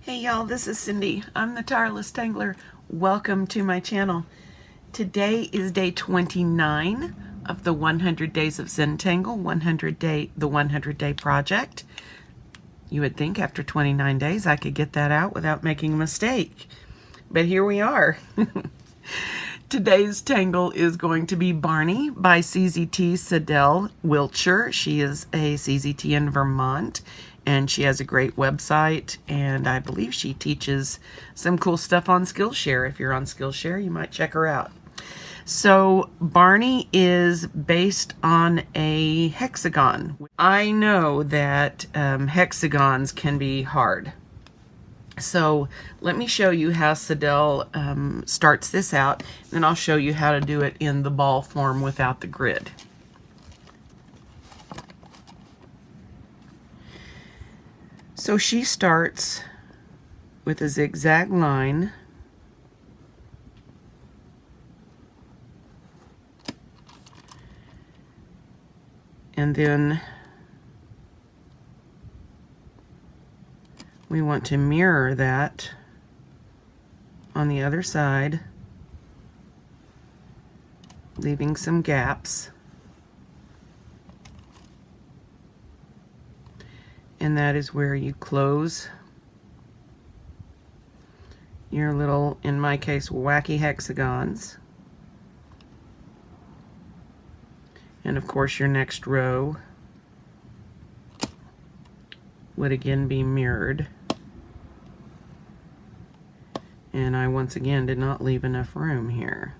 Hey y'all, this is Cindy. I'm the Tireless Tangler. Welcome to my channel. Today is day 29 of the 100 Days of Zentangle, the 100 Day Project. You would think after 29 days I could get that out without making a mistake. But here we are. Today's Tangle is going to be Barney by CZT Sadelle Wiltshire. She is a CZT in Vermont, and she has a great website, and I believe she teaches some cool stuff on Skillshare. If you're on Skillshare, you might check her out. So Barney is based on a hexagon. I know that hexagons can be hard. So let me show you how Sadelle starts this out, and then I'll show you how to do it in the ball form without the grid. So she starts with a zigzag line, and then we want to mirror that on the other side, leaving some gaps. And that is where you close your little, in my case, wacky hexagons. And of course your next row would again be mirrored. And I once again did not leave enough room here.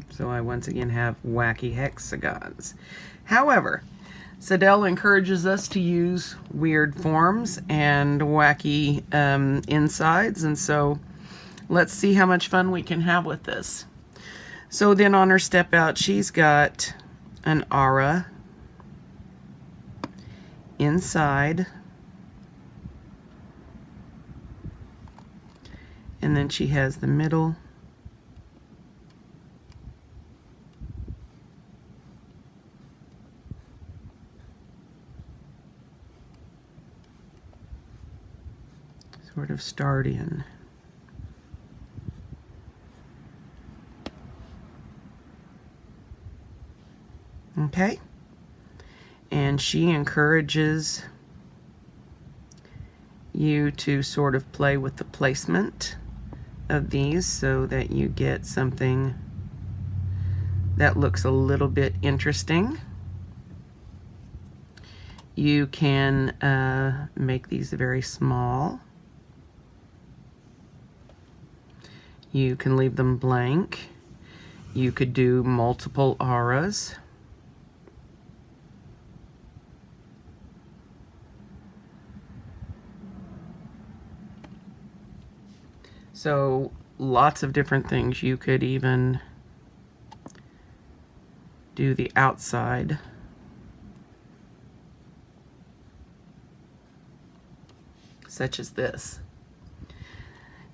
So I once again have wacky hexagons. However, Sadelle encourages us to use weird forms and wacky insides, and so let's see how much fun we can have with this. So then on her step out, she's got an aura inside, and then she has the middle, sort of start in. Okay, and she encourages you to sort of play with the placement of these so that you get something that looks a little bit interesting. You can make these very small. You can leave them blank. You could do multiple auras. So lots of different things. You could even do the outside. Such as this.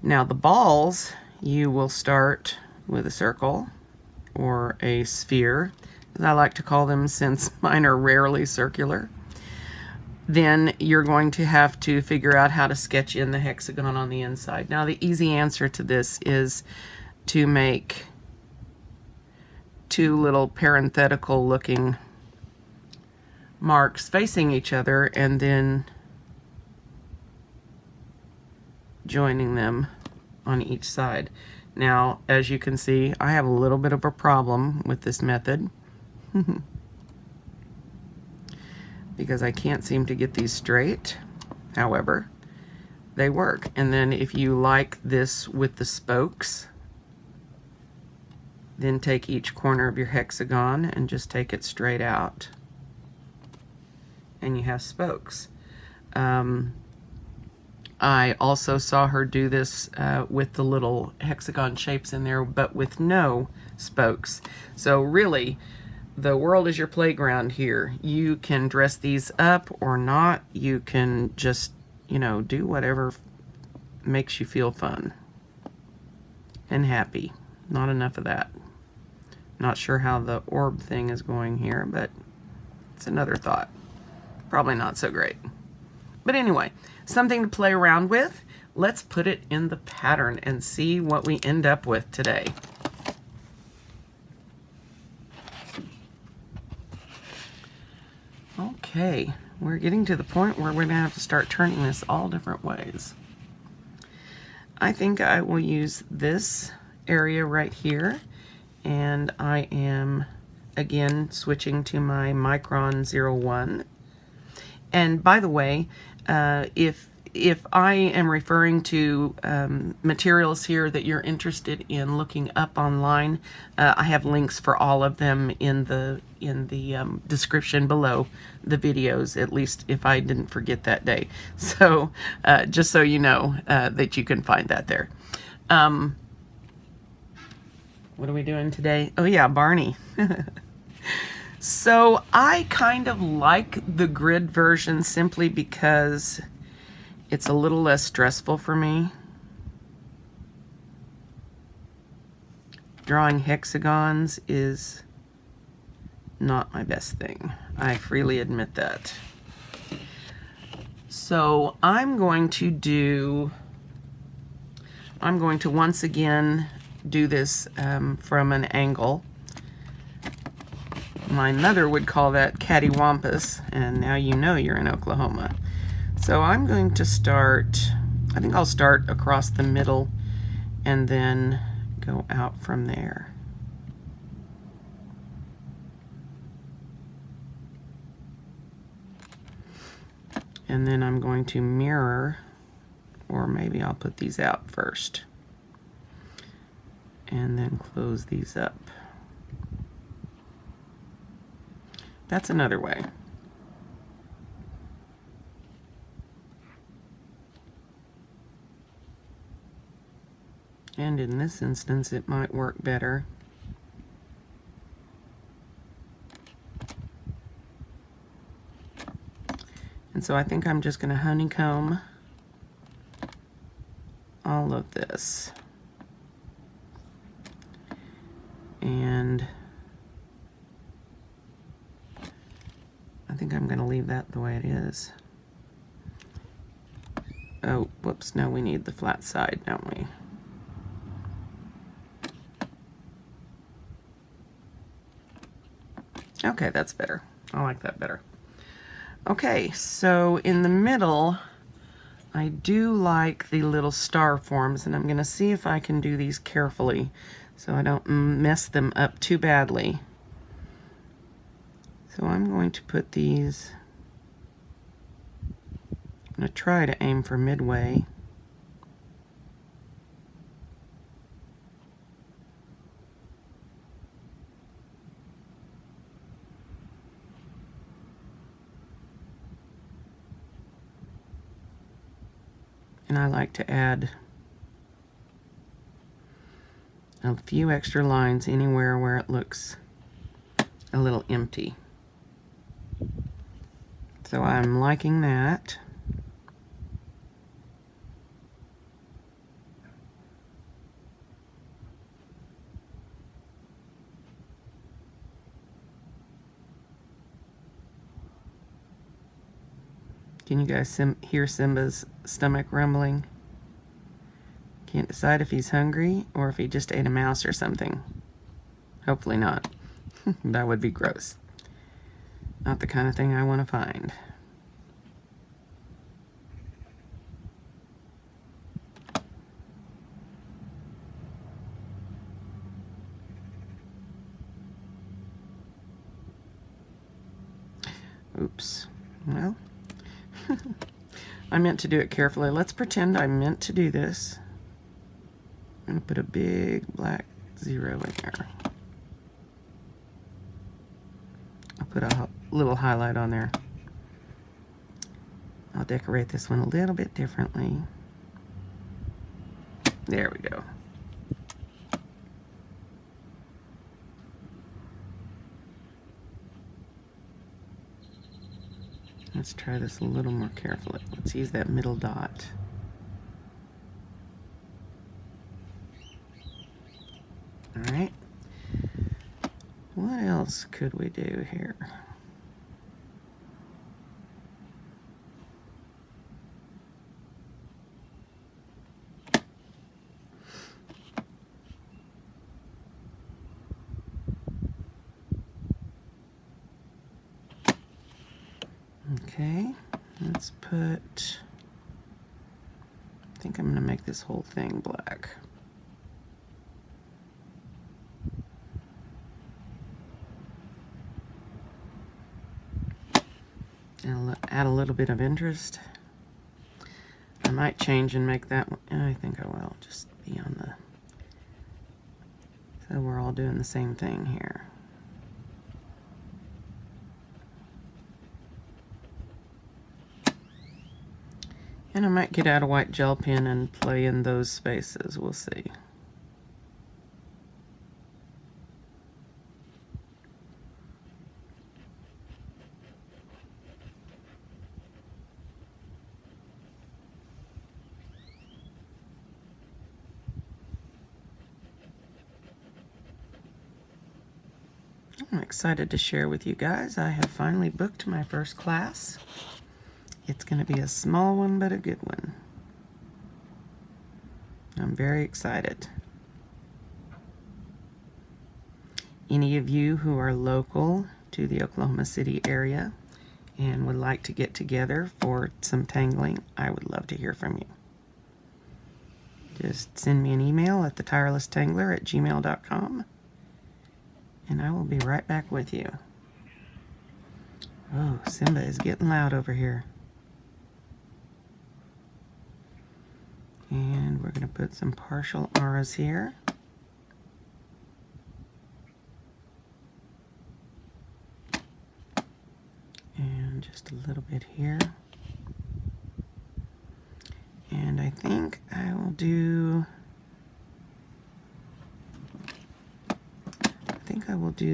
Now the balls, you will start with a circle or a sphere, as I like to call them since mine are rarely circular. Then you're going to have to figure out how to sketch in the hexagon on the inside. Now the easy answer to this is to make two little parenthetical looking marks facing each other and then joining them on each side. Now, as you can see, I have a little bit of a problem with this method because I can't seem to get these straight. However, they work. And then if you like this with the spokes, then take each corner of your hexagon and just take it straight out, and you have spokes. I also saw her do this with the little hexagon shapes in there, but with no spokes. So really, the world is your playground here. You can dress these up or not. You can just, you know, do whatever makes you feel fun and happy. Not enough of that. Not sure how the orb thing is going here, but it's another thought. Probably not so great. But anyway, something to play around with. Let's put it in the pattern and see what we end up with today. Okay, we're getting to the point where we're going to have to start turning this all different ways. I think I will use this area right here, and I am again switching to my micron 01. And by the way, if I am referring to materials here that you're interested in looking up online, I have links for all of them in the description below the videos, at least if I didn't forget that day. So just so you know that you can find that there. What are we doing today? Oh yeah, Barney. So I kind of like the grid version simply because it's a little less stressful for me. Drawing hexagons is not my best thing. I freely admit that. So I'm going to once again do this from an angle. My mother would call that cattywampus, and now you know you're in Oklahoma. So I'm going to start, I think I'll start across the middle and then go out from there. And then I'm going to mirror, or maybe I'll put these out first and then close these up. That's another way. And in this instance, it might work better. And so I think I'm just going to honeycomb all of this. And I think I'm going to leave that the way it is. Oh, whoops, no, we need the flat side, don't we? Okay, that's better. I like that better. Okay, so in the middle, I do like the little star forms, and I'm going to see if I can do these carefully so I don't mess them up too badly. So I'm going to put these, I'm going to try to aim for midway. And I like to add a few extra lines anywhere where it looks a little empty. So I'm liking that. Can you guys hear Simba's stomach rumbling? Can't decide if he's hungry or if he just ate a mouse or something. Hopefully not. That would be gross. Not the kind of thing I want to find. Oops. Well, I meant to do it carefully. Let's pretend I meant to do this. I'm going to put a big black 0 in there. I'll put a little highlight on there. I'll decorate this one a little bit differently. There we go. Let's try this a little more carefully. Let's use that middle dot. All right. What else could we do here? let's put, I think I'm going to make this whole thing black. And add a little bit of interest. I might change and make that one, I think I will, just be on the, so we're all doing the same thing here. And I might get out a white gel pen and play in those spaces, we'll see. I'm excited to share with you guys. I have finally booked my first class. It's going to be a small one, but a good one. I'm very excited. Any of you who are local to the Oklahoma City area and would like to get together for some tangling, I would love to hear from you. Just send me an email at tirelesstangler@gmail.com and I will be right back with you. Oh, Simba is getting loud over here. And we're going to put some partial auras here. And just a little bit here. And I think I will do,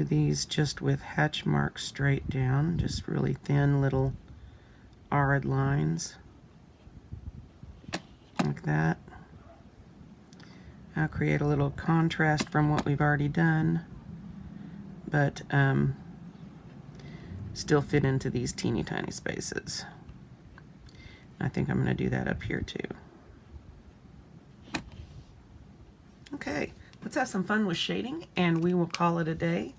these just with hatch marks straight down, just really thin little arid lines. Like that. I'll create a little contrast from what we've already done, but still fit into these teeny tiny spaces. I think I'm going to do that up here too. Okay, let's have some fun with shading and we will call it a day.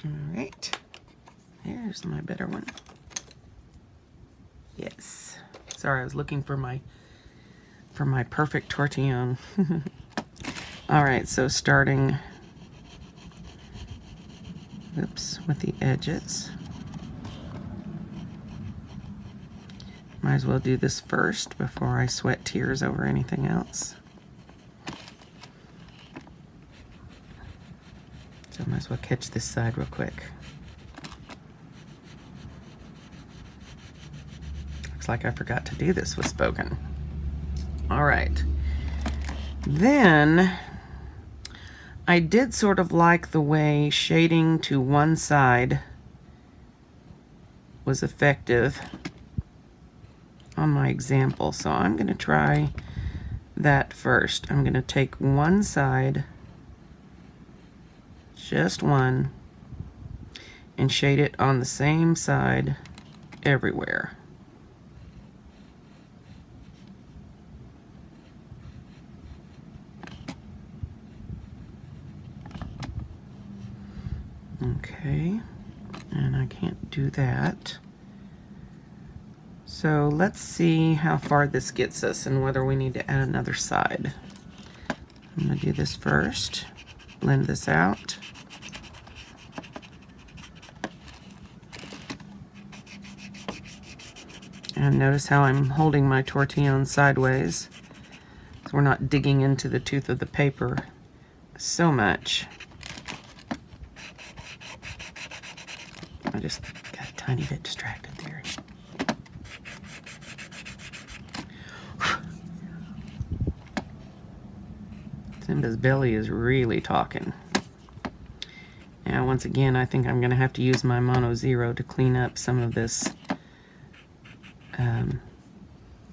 All right, here's my better one. Yes. Sorry, I was looking for my perfect tortillon. All right, so starting, oops, with the edges. Might as well do this first before I sweat tears over anything else. So I might as well catch this side real quick. Like I forgot to do this with spoken. All right. Then I did sort of like the way shading to one side was effective on my example. So I'm going to try that first. I'm going to take one side, just one, and shade it on the same side everywhere. Okay, and I can't do that. So let's see how far this gets us and whether we need to add another side. I'm going to do this first, blend this out. And notice how I'm holding my tortillon sideways, so we're not digging into the tooth of the paper so much. I just got a tiny bit distracted there. Simba's belly is really talking. Now, once again, I think I'm going to have to use my Mono Zero to clean up some of this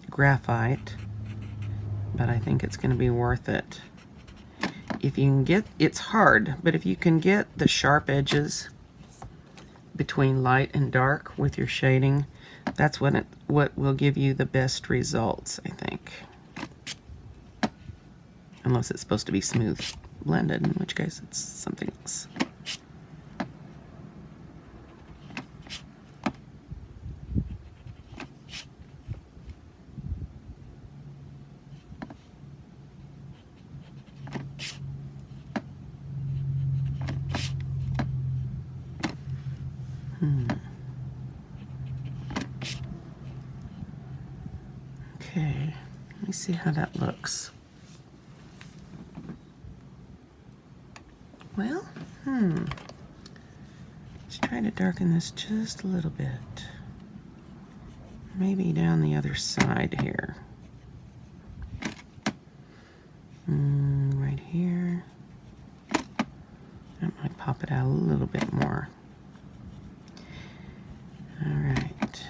graphite, but I think it's going to be worth it. If you can get, it's hard, but if you can get the sharp edges between light and dark with your shading, that's what will give you the best results, I think. Unless it's supposed to be smooth. blended, in which case it's something else. Okay, let me see how that looks. Well, let's try to darken this just a little bit. Maybe down the other side here. Right here. That might pop it out a little bit more. All right.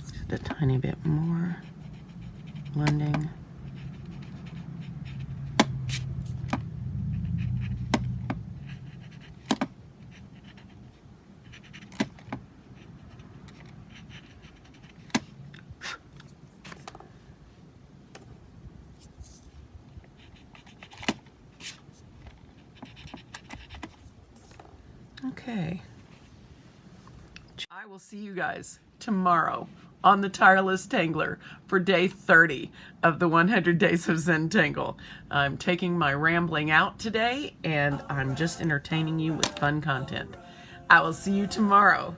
Just a tiny bit more blending. Okay. I will see you guys tomorrow on the Tireless Tangler for day 30 of the 100 Days of Zentangle. I'm taking my rambling out today, and I'm just entertaining you with fun content. I will see you tomorrow.